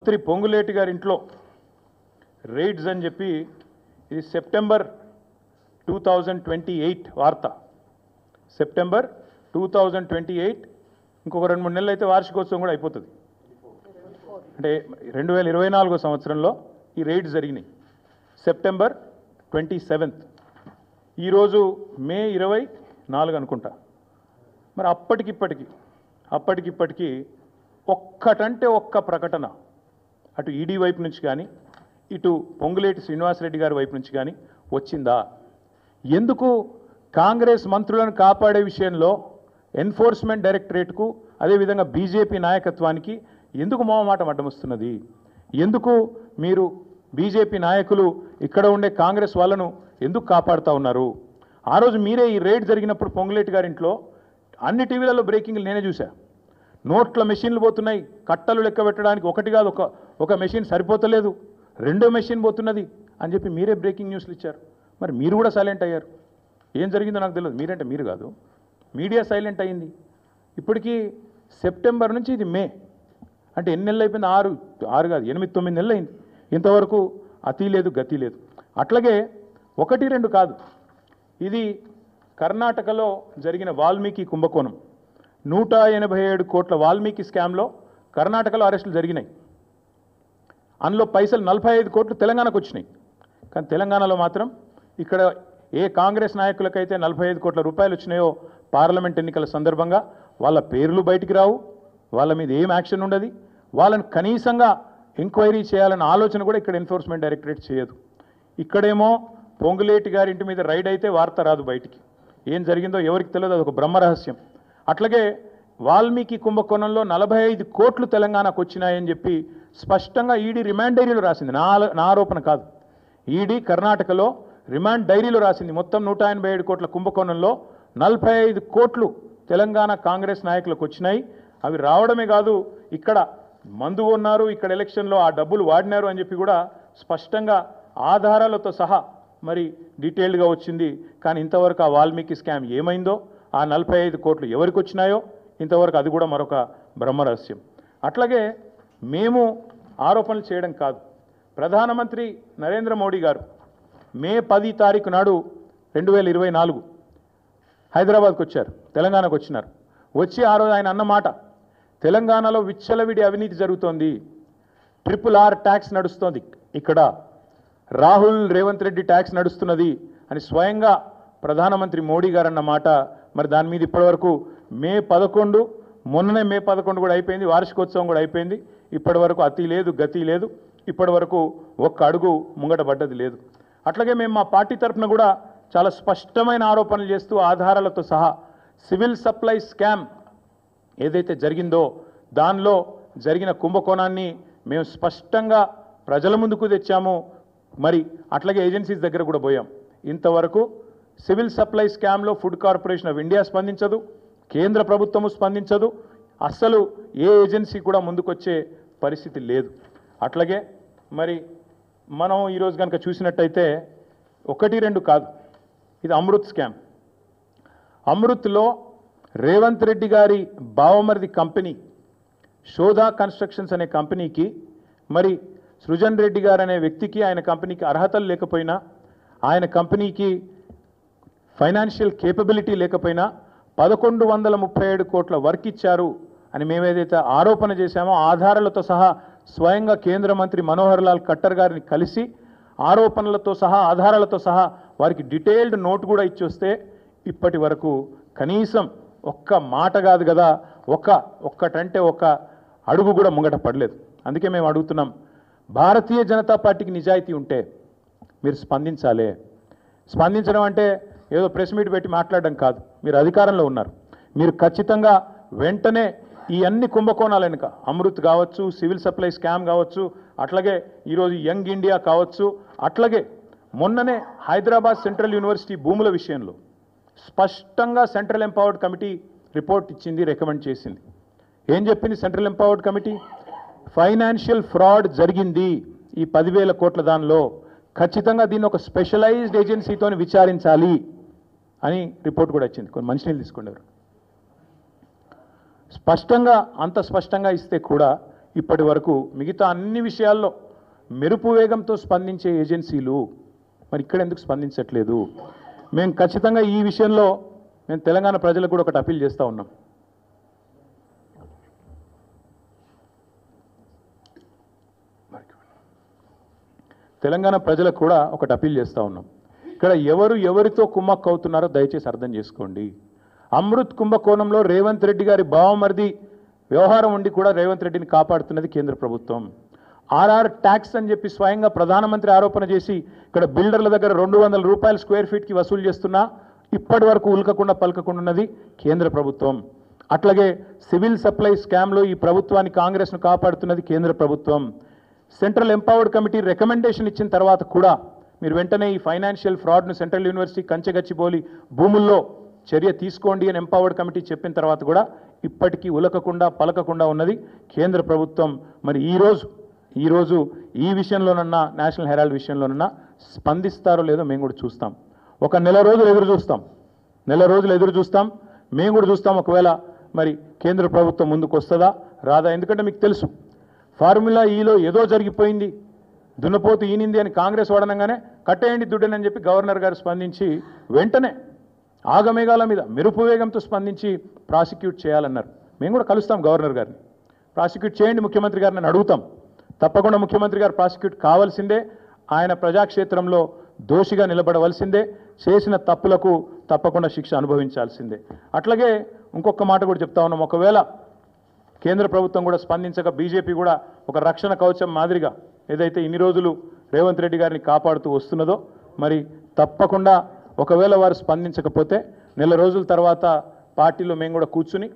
మంత్రి పొంగులేటి గారి ఇంట్లో రైడ్స్ అని చెప్పి ఇది సెప్టెంబర్ 2028 వార్త. సెప్టెంబర్ 2028 ఇంకొక 2-3 నెలలు అయితే వార్షికోత్సవం కూడా అయిపోతుంది. అంటే 2024 సంవత్సరంలో ఈ రైడ్స్ జరిగినాయి. సెప్టెంబర్ 27th, ఈరోజు మే 24 అనుకుంటా. మరి అప్పటికిప్పటికి ఒక్కటంటే ఒక్క ప్రకటన అటు ఈడీ వైపు నుంచి కానీ ఇటు పొంగులేటి శ్రీనివాసరెడ్డి గారి వైపు నుంచి కానీ వచ్చిందా? ఎందుకు కాంగ్రెస్ మంత్రులను కాపాడే విషయంలో ఎన్ఫోర్స్మెంట్ డైరెక్టరేట్కు అదేవిధంగా బీజేపీ నాయకత్వానికి ఎందుకు మొహమాటం అడ్డమొస్తున్నది? ఎందుకు మీరు బీజేపీ నాయకులు ఇక్కడ ఉండే కాంగ్రెస్ వాళ్ళను ఎందుకు కాపాడుతూ ఉన్నారు? ఆ రోజు మీరే ఈ రైడ్ జరిగినప్పుడు పొంగులేటి గారి ఇంట్లో అన్ని టీవీలలో బ్రేకింగ్లు నేనే చూసా. నోట్ల మెషిన్లు పోతున్నాయి, కట్టలు లెక్క పెట్టడానికి ఒకటి కాదు ఒక మెషిన్ సరిపోతలేదు, 2వ మెషిన్ పోతున్నది అని చెప్పి మీరే బ్రేకింగ్ న్యూస్లు ఇచ్చారు. మరి మీరు కూడా సైలెంట్ అయ్యారు. ఏం జరిగిందో నాకు తెలియదు. మీరంటే మీరు కాదు, మీడియా సైలెంట్ అయింది. ఇప్పటికీ సెప్టెంబర్ నుంచి ఇది మే అంటే ఎన్ని నెలలు అయిపోయింది? 6 కాదు 8-9 నెలలు అయింది. ఇంతవరకు అతి లేదు గతి లేదు. అట్లాగే 1-2 కాదు, ఇది కర్ణాటకలో జరిగిన వాల్మీకి కుంభకోణం. 187 కోట్ల వాల్మీకి స్కామ్లో కర్ణాటకలో అరెస్టులు జరిగినాయి. అందులో పైసలు 45 కోట్లు తెలంగాణకు వచ్చినాయి. కానీ తెలంగాణలో మాత్రం ఇక్కడ ఏ కాంగ్రెస్ నాయకులకైతే 45 కోట్ల రూపాయలు వచ్చినాయో పార్లమెంట్ ఎన్నికల సందర్భంగా వాళ్ళ పేర్లు బయటికి రావు, వాళ్ళ మీద ఏం యాక్షన్ ఉండదు, వాళ్ళని కనీసంగా ఎంక్వైరీ చేయాలన్న ఆలోచన కూడా ఇక్కడ ఎన్ఫోర్స్మెంట్ డైరెక్టరేట్ చేయదు. ఇక్కడేమో పొంగులేటి గారి ఇంటి మీద రైడ్ అయితే వార్త రాదు బయటికి. ఏం జరిగిందో ఎవరికి తెలియదు, అదొక బ్రహ్మరహస్యం. అట్లాగే వాల్మీకి కుంభకోణంలో 45 కోట్లు తెలంగాణకు వచ్చినాయని చెప్పి స్పష్టంగా ఈడీ రిమాండ్ డైరీలో రాసింది. నా ఆరోపణ కాదు. ఈడీ కర్ణాటకలో రిమాండ్ డైరీలో రాసింది. మొత్తం 187 కోట్ల కుంభకోణంలో 45 కోట్లు తెలంగాణ కాంగ్రెస్ నాయకులకు వచ్చినాయి. అవి రావడమే కాదు, ఇక్కడ మందు ఉన్నారు, ఇక్కడ ఎలక్షన్లో ఆ డబ్బులు వాడినారు అని చెప్పి కూడా స్పష్టంగా ఆధారాలతో సహా మరి డీటెయిల్డ్గా వచ్చింది. కానీ ఇంతవరకు ఆ వాల్మీకి స్కామ్ ఏమైందో, ఆ 45 కోట్లు ఎవరికి వచ్చినాయో ఇంతవరకు అది కూడా మరొక బ్రహ్మరహస్యం. అట్లాగే మేము ఆరోపణలు చేయడం కాదు, ప్రధానమంత్రి నరేంద్ర మోడీ గారు మే 10 తారీఖు నాడు 2024 హైదరాబాద్కు వచ్చారు, తెలంగాణకు వచ్చినారు. వచ్చి ఆ రోజు ఆయన అన్నమాట, తెలంగాణలో విచ్చలవిడి అవినీతి జరుగుతోంది, RRR ట్యాక్స్ నడుస్తోంది, ఇక్కడ రాహుల్ రేవంత్ రెడ్డి ట్యాక్స్ నడుస్తున్నది అని స్వయంగా ప్రధానమంత్రి మోడీ గారు అన్నమాట. మరి దాని మీద ఇప్పటివరకు మే 11, మొన్ననే మే 11 కూడా అయిపోయింది, వార్షికోత్సవం కూడా అయిపోయింది. ఇప్పటి వరకు అతి లేదు గతి లేదు, ఇప్పటి వరకు ఒక్క అడుగు ముంగట పడ్డది లేదు. అట్లాగే మేము మా పార్టీ తరఫున కూడా చాలా స్పష్టమైన ఆరోపణలు చేస్తూ ఆధారాలతో సహా సివిల్ సప్లై స్కామ్ ఏదైతే జరిగిందో దానిలో జరిగిన కుంభకోణాన్ని మేము స్పష్టంగా ప్రజల ముందుకు తెచ్చాము. మరి అట్లాగే ఏజెన్సీస్ దగ్గర కూడా పోయాం. ఇంతవరకు సివిల్ సప్లై స్కామ్లో ఫుడ్ కార్పొరేషన్ ఆఫ్ ఇండియా స్పందించదు, కేంద్ర ప్రభుత్వము స్పందించదు, అస్సలు ఏ ఏజెన్సీ కూడా ముందుకొచ్చే పరిస్థితి లేదు. అట్లాగే మరి మనం ఈరోజు కనుక చూసినట్టయితే 1-2 కాదు, ఇది అమృత్ స్కామ్. అమృత్లో రేవంత్ రెడ్డి గారి బావమరిది కంపెనీ శోధా కన్స్ట్రక్షన్స్ అనే కంపెనీకి మరి సృజన్ రెడ్డి గారు అనే వ్యక్తికి ఆయన కంపెనీకి అర్హతలు లేకపోయినా, ఆయన కంపెనీకి ఫైనాన్షియల్ కేపబిలిటీ లేకపోయినా 1137 కోట్ల వర్క్ ఇచ్చారు అని మేమేదైతే ఆరోపణ చేశామో ఆధారాలతో సహా స్వయంగా కేంద్ర మంత్రి మనోహర్ లాల్ ఖట్టర్ గారిని కలిసి ఆరోపణలతో సహా ఆధారాలతో సహా వారికి డీటెయిల్డ్ నోట్ కూడా ఇచ్చొస్తే ఇప్పటి వరకు కనీసం ఒక్క మాట కాదు కదా, ఒక్కటంటే ఒక్క అడుగు కూడా ముంగట పడలేదు. అందుకే మేము అడుగుతున్నాం, భారతీయ జనతా పార్టీకి నిజాయితీ ఉంటే మీరు స్పందించాలి. స్పందించడం అంటే ఏదో ప్రెస్ మీట్ పెట్టి మాట్లాడడం కాదు. మీరు అధికారంలో ఉన్నారు, మీరు ఖచ్చితంగా వెంటనే ఈ అన్ని కుంభకోణాలు వెనుక అమృత్ కావచ్చు, సివిల్ సప్లై స్కామ్ కావచ్చు, అట్లాగే ఈరోజు యంగ్ ఇండియా కావచ్చు, అట్లాగే మొన్ననే హైదరాబాద్ సెంట్రల్ యూనివర్సిటీ భూముల విషయంలో స్పష్టంగా సెంట్రల్ ఎంపవర్డ్ కమిటీ రిపోర్ట్ ఇచ్చింది, రికమెండ్ చేసింది. ఏం చెప్పింది central empowered committee? Financial fraud జరిగింది ఈ 10,000 కోట్ల దానిలో, ఖచ్చితంగా దీన్ని ఒక స్పెషలైజ్డ్ ఏజెన్సీతో విచారించాలి అని రిపోర్ట్ కూడా వచ్చింది. కొన్ని మంచినీళ్ళు తీసుకునేవారు. స్పష్టంగా అంత స్పష్టంగా ఇస్తే కూడా ఇప్పటి వరకు మిగతా అన్ని విషయాల్లో మెరుపు వేగంతో స్పందించే ఏజెన్సీలు మరి ఇక్కడ ఎందుకు స్పందించట్లేదు? మేము ఖచ్చితంగా ఈ విషయంలో మేము తెలంగాణ ప్రజలకు కూడా ఒకటి అప్పీల్ చేస్తూ ఉన్నాం. తెలంగాణ ప్రజలకు కూడా ఒకటి అప్పీల్ చేస్తూ ఉన్నాం. ఇక్కడ ఎవరితో కుమ్మక్కు అవుతున్నారో దయచేసి అర్థం చేసుకోండి. అమృత్ కుంభకోణంలో రేవంత్ రెడ్డి గారి బావమరిది వ్యవహారం ఉండి కూడా రేవంత్ రెడ్డిని కాపాడుతున్నది కేంద్ర ప్రభుత్వం. ఆర్ఆర్ ట్యాక్స్ అని చెప్పి స్వయంగా ప్రధానమంత్రి ఆరోపణ చేసి ఇక్కడ బిల్డర్ల దగ్గర 200 రూపాయలు స్క్వేర్ ఫీట్కి వసూలు చేస్తున్నా ఇప్పటి వరకు ఉల్కకుండా పలకకుండా ఉన్నది కేంద్ర ప్రభుత్వం. అట్లాగే సివిల్ సప్లై స్కామ్లో ఈ ప్రభుత్వాన్ని కాంగ్రెస్ను కాపాడుతున్నది కేంద్ర ప్రభుత్వం. సెంట్రల్ ఎంపవర్డ్ కమిటీ రికమెండేషన్ ఇచ్చిన తర్వాత కూడా మీరు వెంటనే ఈ ఫైనాన్షియల్ ఫ్రాడ్ను సెంట్రల్ యూనివర్సిటీ కంచెగచ్చిబౌలి భూముల్లో చర్య తీసుకోండి అని ఎంపవర్డ్ కమిటీ చెప్పిన తర్వాత కూడా ఇప్పటికీ ఉలకకుండా పలకకుండా ఉన్నది కేంద్ర ప్రభుత్వం. మరి ఈరోజు ఈ విషయంలోనన్నా నేషనల్ హెరాల్డ్ విషయంలోనన్నా స్పందిస్తారో లేదో మేము కూడా చూస్తాం. ఒక నెల రోజులు ఎదురు చూస్తాం. మేము కూడా చూస్తాం ఒకవేళ మరి కేంద్ర ప్రభుత్వం ముందుకు వస్తుందా రాదా. ఎందుకంటే మీకు తెలుసు ఫార్ములా ఈలో ఏదో జరిగిపోయింది, దున్నపోతు ఈనింది అని కాంగ్రెస్ వాడనంగానే కట్టేయండి దుడ్డని చెప్పి గవర్నర్ గారు స్పందించి వెంటనే ఆగమేఘాల మీద మెరుపు వేగంతో స్పందించి ప్రాసిక్యూట్ చేయాలన్నారు. మేము కూడా కలుస్తాం గవర్నర్ గారిని, ప్రాసిక్యూట్ చేయండి ముఖ్యమంత్రి గారిని అని అడుగుతాం. తప్పకుండా ముఖ్యమంత్రి గారు ప్రాసిక్యూట్ కావాల్సిందే, ఆయన ప్రజాక్షేత్రంలో దోషిగా నిలబడవలసిందే, చేసిన తప్పులకు తప్పకుండా శిక్ష అనుభవించాల్సిందే. అట్లాగే ఇంకొక మాట కూడా చెప్తా ఉన్నాం, ఒకవేళ కేంద్ర ప్రభుత్వం కూడా స్పందించక బీజేపీ కూడా ఒక రక్షణ కవచం మాదిరిగా ఏదైతే ఇన్ని రోజులు రేవంత్ రెడ్డి గారిని కాపాడుతూ వస్తున్నదో మరి తప్పకుండా ఒకవేళ వారు స్పందించకపోతే నెల రోజుల తర్వాత పార్టీలో మేము కూడా కూర్చుని